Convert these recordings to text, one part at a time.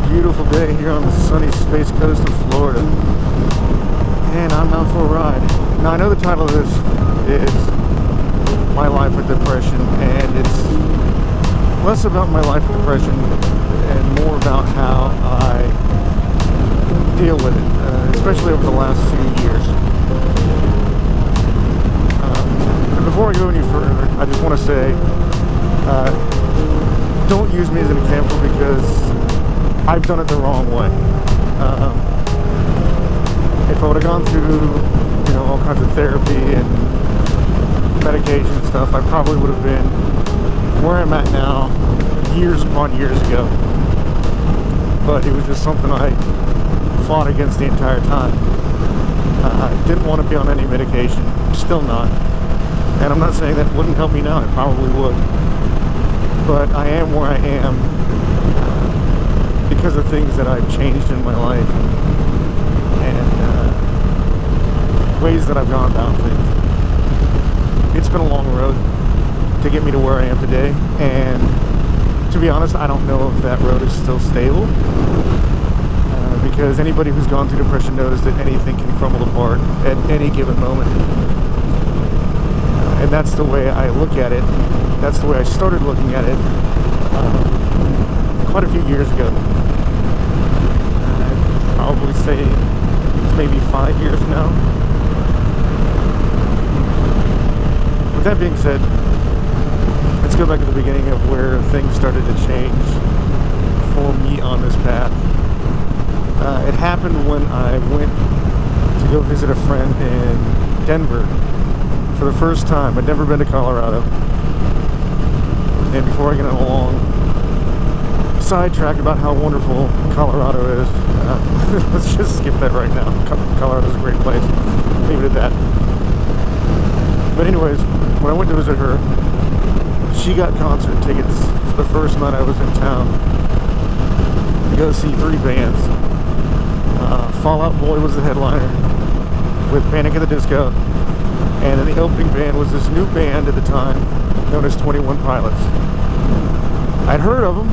beautiful day here on the sunny space coast of Florida, and I'm out for a ride. Now I know the title of this is My Life with Depression, and it's less about my life with depression and more about how I deal with it, especially over the last few years. And before I go any further, I just want to say, don't use me as an example because I've done it the wrong way. If I would have gone through, all kinds of therapy and medication and stuff, I probably would have been where I'm at now years upon years ago. But it was just something I fought against the entire time. I didn't want to be on any medication, still not. And I'm not saying that wouldn't help me now, it probably would. But I am where I am because of things that I've changed in my life and ways that I've gone about things. It's been a long road to get me to where I am today, and to be honest, I don't know if that road is still stable, because anybody who's gone through depression knows that anything can crumble apart at any given moment. And that's the way I look at it. That's the way I started looking at it quite a few years ago. I'd probably say maybe 5 years now. With that being said, let's go back to the beginning of where things started to change for me on this path. It happened when I went to go visit a friend in Denver for the first time. I'd never been to Colorado. And before I get on a long sidetrack about how wonderful Colorado is, let's just skip that right now. Colorado's a great place. Leave it at that. But anyways, when I went to visit her, she got concert tickets for the first night I was in town to go see 3 bands. Fall Out Boy was the headliner with Panic at the Disco, and then the opening band was this new band at the time known as 21 Pilots. I'd heard of them.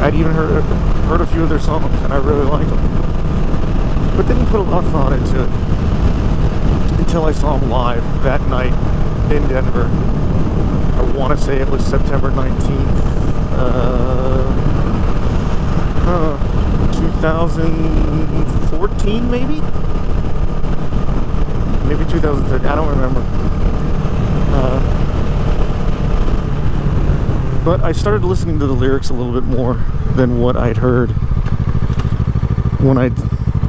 I'd even heard a few of their songs, and I really liked them, but didn't put a lot of thought into it until I saw them live that night in Denver. I want to say it was September 19th, 2014 maybe 2013, I don't remember. But I started listening to the lyrics a little bit more than what I'd heard when I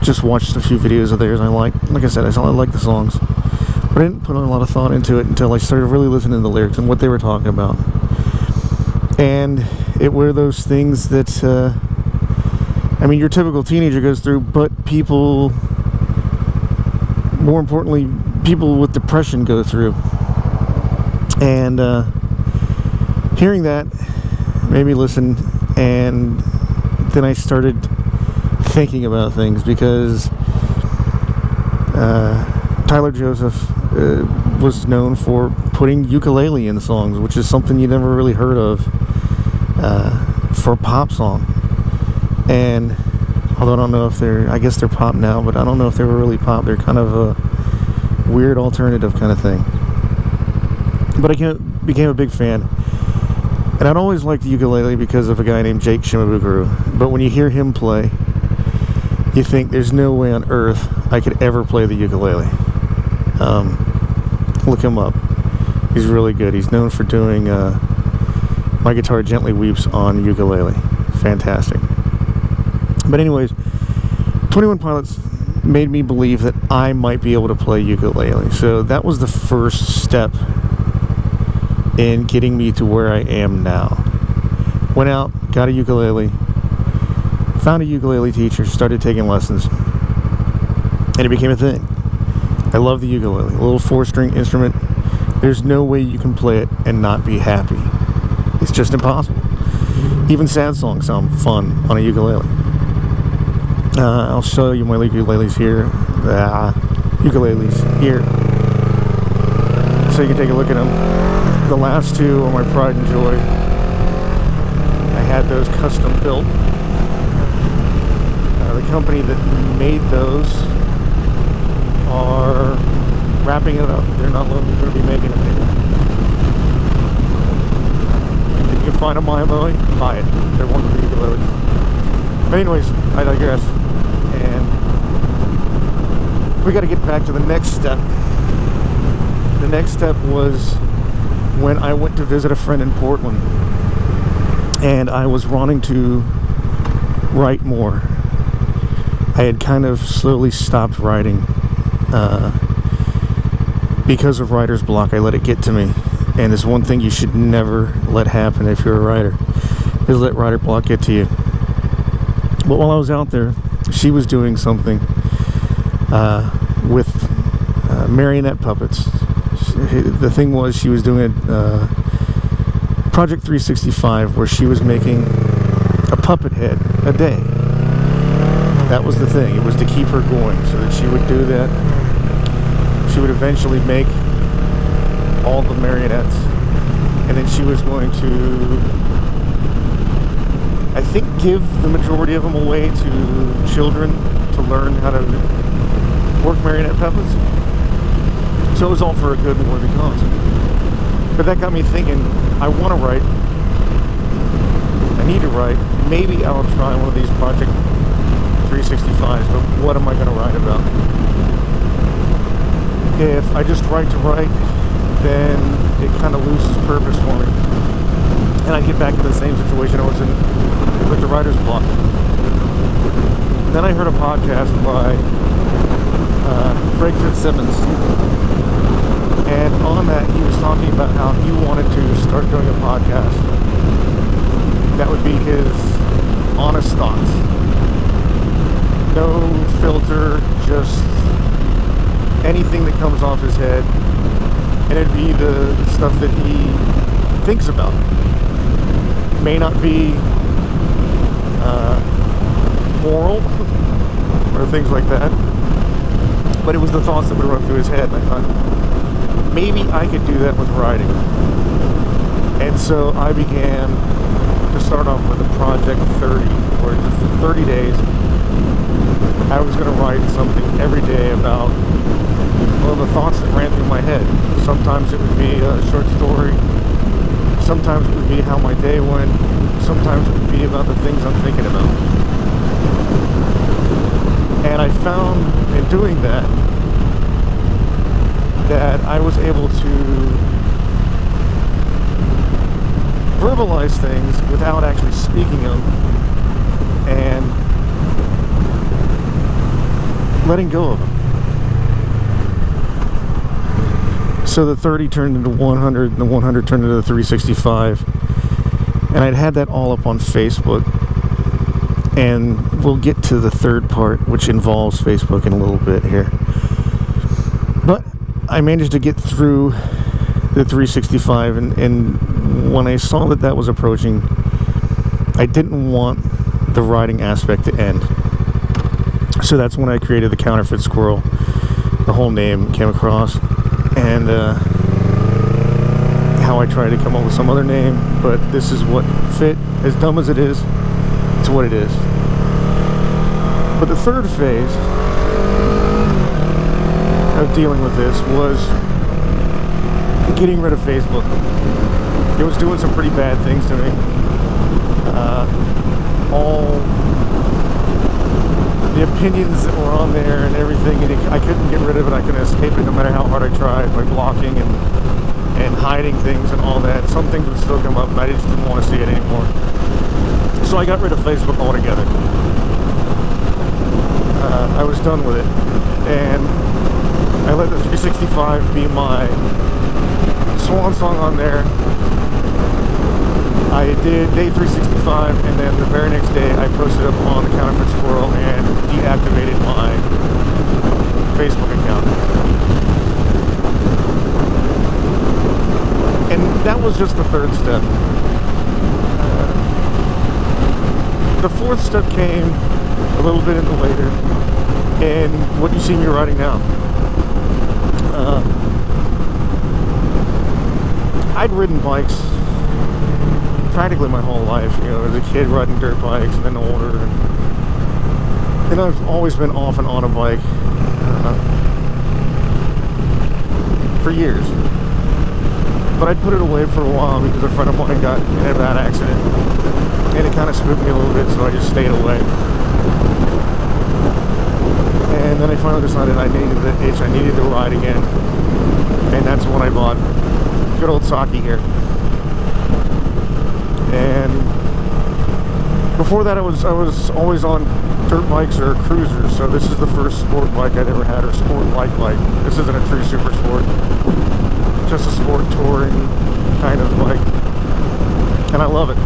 just watched a few videos of theirs. Like I said, I like the songs, but I didn't put a lot of thought into it until I started really listening to the lyrics and what they were talking about. And it were those things that, your typical teenager goes through, but people, more importantly, people with depression go through. And hearing that made me listen, and then I started thinking about things, because Tyler Joseph was known for putting ukulele in songs, which is something you never really heard of for a pop song. And although I don't know if I guess they're pop now, but I don't know if they were really pop. They're kind of a weird alternative kind of thing. But I became a big fan. And I'd always liked the ukulele because of a guy named Jake Shimabukuro. But when you hear him play, you think there's no way on earth I could ever play the ukulele. Look him up. He's really good. He's known for doing My Guitar Gently Weeps on ukulele. Fantastic. But anyways, 21 Pilots made me believe that I might be able to play ukulele. So that was the first step in getting me to where I am now. Went out, got a ukulele, found a ukulele teacher, started taking lessons, and it became a thing. I love the ukulele, a little 4-string instrument. There's no way you can play it and not be happy. It's just impossible. Even sad songs sound fun on a ukulele. I'll show you my ukuleles here. Ukuleles here, so you can take a look at them. The last 2 are my pride and joy. I had those custom built. the company that made those are wrapping it up. They're not going to be making it anymore. If you can find a Maimoi, buy it. They're wonderfully delivered. But anyways, I digress. And we got to get back to the next step. The next step was when I went to visit a friend in Portland, and I was wanting to write more. I had kind of slowly stopped writing because of writer's block. I let it get to me, and it's one thing you should never let happen if you're a writer, is let writer block get to you. But while I was out there, she was doing something with marionette puppets. The thing was, she was doing a Project 365 where she was making a puppet head a day. That was the thing. It was to keep her going, so that she would do that. She would eventually make all the marionettes, and then she was going to, I think, give the majority of them away to children to learn how to work marionette puppets. So it was all for a good and worthy cause. But that got me thinking, I want to write. I need to write. Maybe I'll try one of these Project 365s, but what am I going to write about? If I just write to write, then it kind of loses purpose for me. And I get back to the same situation I was in with the writer's block. Then I heard a podcast by Greg Fitzsimmons. And on that, he was talking about how he wanted to start doing a podcast that would be his honest thoughts. No filter, just anything that comes off his head. And it'd be the stuff that he thinks about. May not be moral or things like that, but it was the thoughts that would run through his head, and I thought, maybe I could do that with writing. And so I began to start off with a Project 30, where just for 30 days I was going to write something every day about, well, the thoughts that ran through my head. Sometimes it would be a short story, sometimes it would be how my day went, sometimes it would be about the things I'm thinking about. And I found in doing that I was able to verbalize things without actually speaking them, and letting go of them. So the 30 turned into 100, and the 100 turned into the 365, and I'd had that all up on Facebook. And we'll get to the third part, which involves Facebook in a little bit here. But I managed to get through the 365, and when I saw that that was approaching, I didn't want the writing aspect to end. So that's when I created the Counterfeit Squirrel. The whole name came across, and how I tried to come up with some other name, but this is what fit. As dumb as it is, it's what it is. But the third phase of dealing with this was getting rid of Facebook. It was doing some pretty bad things to me. All the opinions that were on there and everything, and I couldn't get rid of it. I couldn't escape it no matter how hard I tried by blocking and hiding things and all that. Some things would still come up, and I just didn't want to see it anymore. So I got rid of Facebook altogether. I was done with it, and I let the 365 be my swan song on there. I did day 365, and then the very next day I posted up on the Counterfeit Squirrel and deactivated my Facebook account. And that was just the third step. The fourth step came a little bit in the later, and what you see me writing now. I'd ridden bikes practically my whole life, you know, as a kid riding dirt bikes, and then older, and And I've always been off and on a bike for years. But I put it away for a while because a friend of mine got in a bad accident. And it kind of spooked me a little bit, so I just stayed away. And then I finally decided I needed the itch, I needed to ride again. And that's when I bought good old Saki here. And before that I was always on dirt bikes or cruisers, so this is the first sport bike I'd ever had, or sport bike. This isn't a true super sport, just a sport touring kind of bike, and I love it.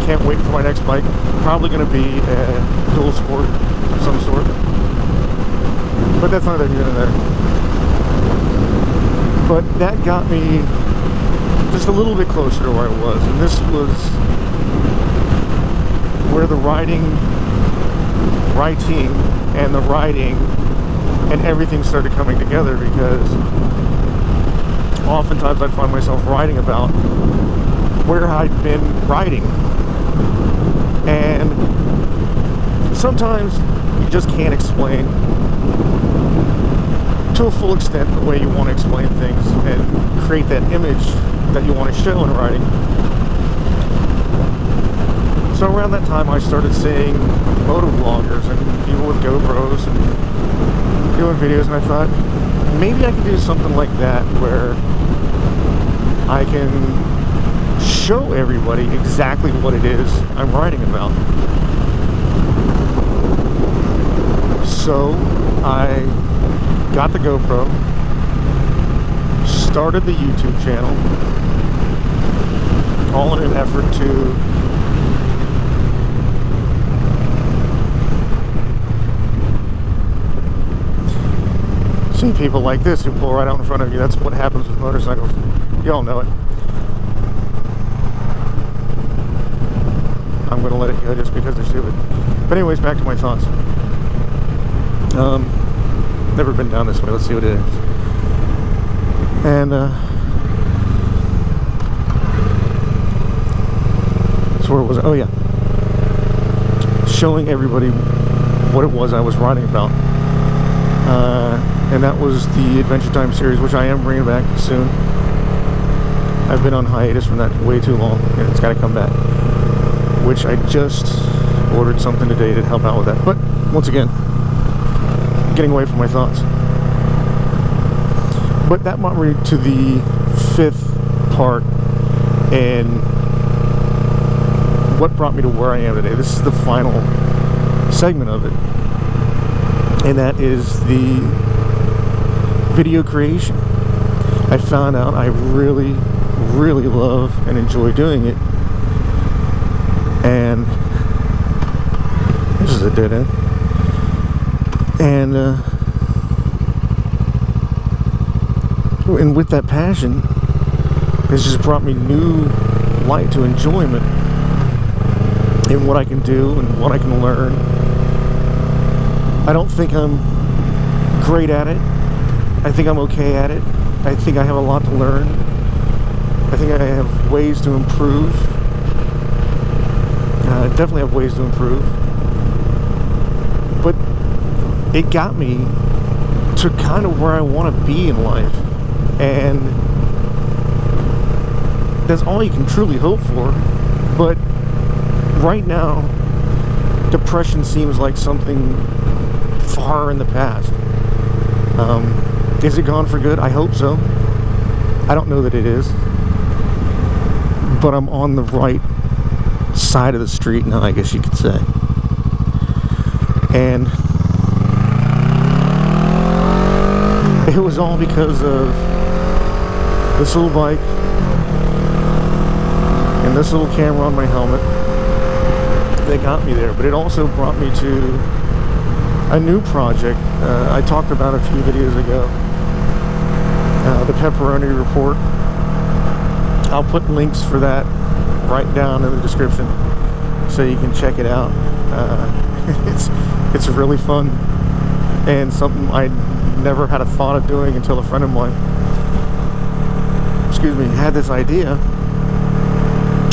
Can't wait for my next bike. Probably going to be a dual sport of some sort, but that's neither here nor there. But that got me just a little bit closer to where I was, and this was where the writing and the riding and everything started coming together, because oftentimes I'd find myself writing about where I'd been riding, and sometimes you just can't explain to a full extent the way you want to explain things and create that image that you want to show in writing. So around that time I started seeing moto vloggers and people with GoPros and doing videos, and I thought maybe I could do something like that where I can show everybody exactly what it is I'm writing about. So I got the GoPro, started the YouTube channel, all in an effort to see people like this who pull right out in front of you. That's what happens with motorcycles. You all know it. I'm going to let it go just because they're stupid. But anyways, back to my thoughts. Never been down this way. Let's see what it is. And so where was it? Oh yeah, showing everybody what it was I was writing about. And that was the Adventure Time series, which I am bringing back soon. I've been on hiatus from that way too long, and it's got to come back. Which I just ordered something today to help out with that. But once again, getting away from my thoughts. But that brought me to the fifth part, and what brought me to where I am today. This is the final segment of it, and that is the video creation. I found out I really, really love and enjoy doing it, and this is a dead end. And with that passion, it's just brought me new light to enjoyment in what I can do and what I can learn. I don't think I'm great at it. I think I'm okay at it. I think I have a lot to learn. I think I have ways to improve. I definitely have ways to improve. But it got me to kind of where I want to be in life. And that's all you can truly hope for. But right now, depression seems like something far in the past. Is it gone for good? I hope so. I don't know that it is. But I'm on the right side of the street now, I guess you could say. And it was all because of this little bike and this little camera on my helmet that got me there. But it also brought me to a new project I talked about a few videos ago, the Pepperoni Report. I'll put links for that right down in the description so you can check it out. It's really fun and something I never had a thought of doing until a friend of mine, excuse me, had this idea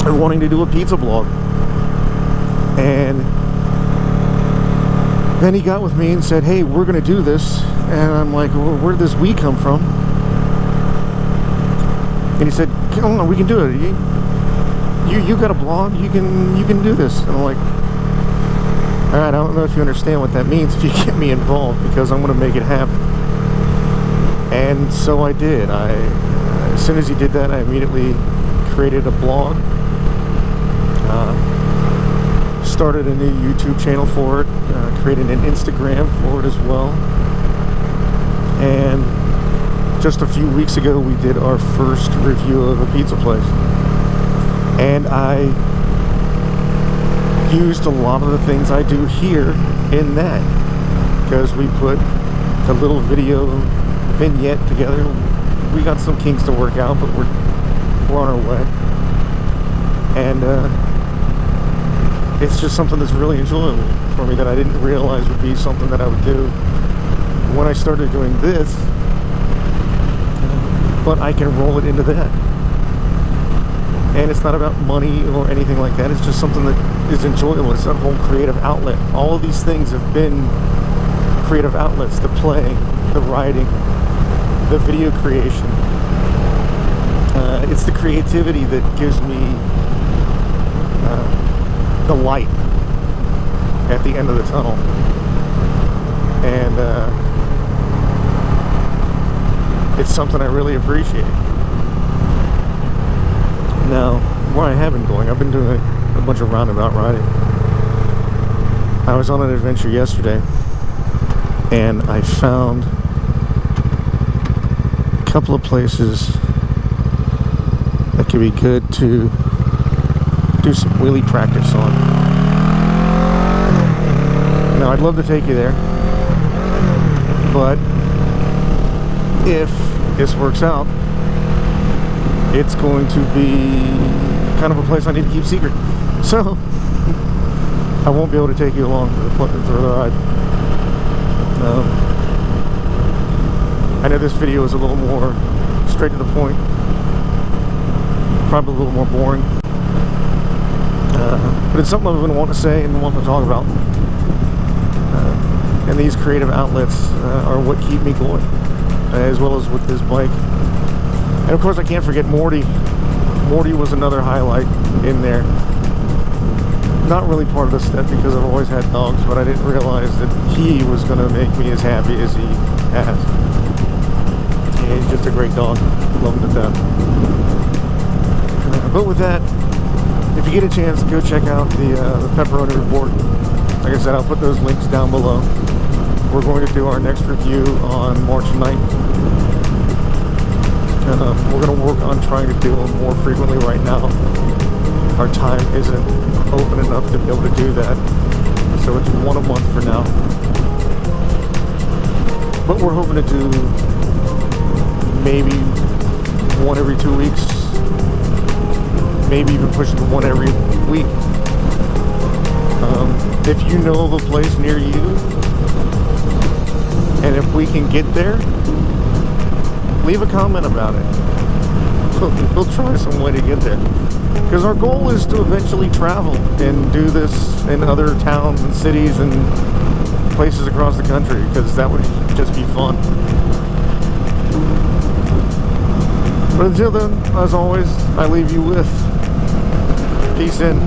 of wanting to do a pizza blog. And Then he got with me and said, hey, we're gonna do this. And I'm like, well, where did this we come from? And he said, come on, we can do it. You got a blog, you can do this. And I'm like, all right, I don't know if you understand what that means if you get me involved, because I'm gonna make it happen. And so I did. As soon as he did that, I immediately created a blog, started a new YouTube channel for it, created an Instagram for it as well. And just a few weeks ago, we did our first review of a pizza place. And I used a lot of the things I do here in that, because we put a little video vignette together. We got some kinks to work out, but we're on our way. And it's just something that's really enjoyable for me that I didn't realize would be something that I would do when I started doing this, but I can roll it into that. And it's not about money or anything like that. It's just something that is enjoyable. It's a whole creative outlet. All of these things have been creative outlets: the playing, the writing, the video creation. It's the creativity that gives me the light at the end of the tunnel. And it's something I really appreciate. Now, where I have been going, I've been doing a bunch of roundabout riding. I was on an adventure yesterday, and I found a couple of places that could be good to do some wheelie practice on. Now, I'd love to take you there, but if this works out, it's going to be kind of a place I need to keep secret. So, I won't be able to take you along for the ride. I know this video is a little more straight to the point, probably a little more boring, but it's something I've been wanting to say and wanting to talk about. And these creative outlets are what keep me going, as well as with this bike. And of course, I can't forget Morty. Morty was another highlight in there. Not really part of the set because I've always had dogs, but I didn't realize that he was going to make me as happy as he has. Yeah, he's just a great dog. Love him to death. But with that, if you get a chance, go check out the Pepperoni Report. Like I said, I'll put those links down below. We're going to do our next review on March 9th. We're going to work on trying to do them more frequently right now. Our time isn't open enough to be able to do that, so it's one a month for now. But we're hoping to do maybe one every 2 weeks, maybe even pushing to one every week. If you know of a place near you, and if we can get there, leave a comment about it. We'll try some way to get there, because our goal is to eventually travel and do this in other towns and cities and places across the country, because that would just be fun. But until then, as always, I leave you with peace in.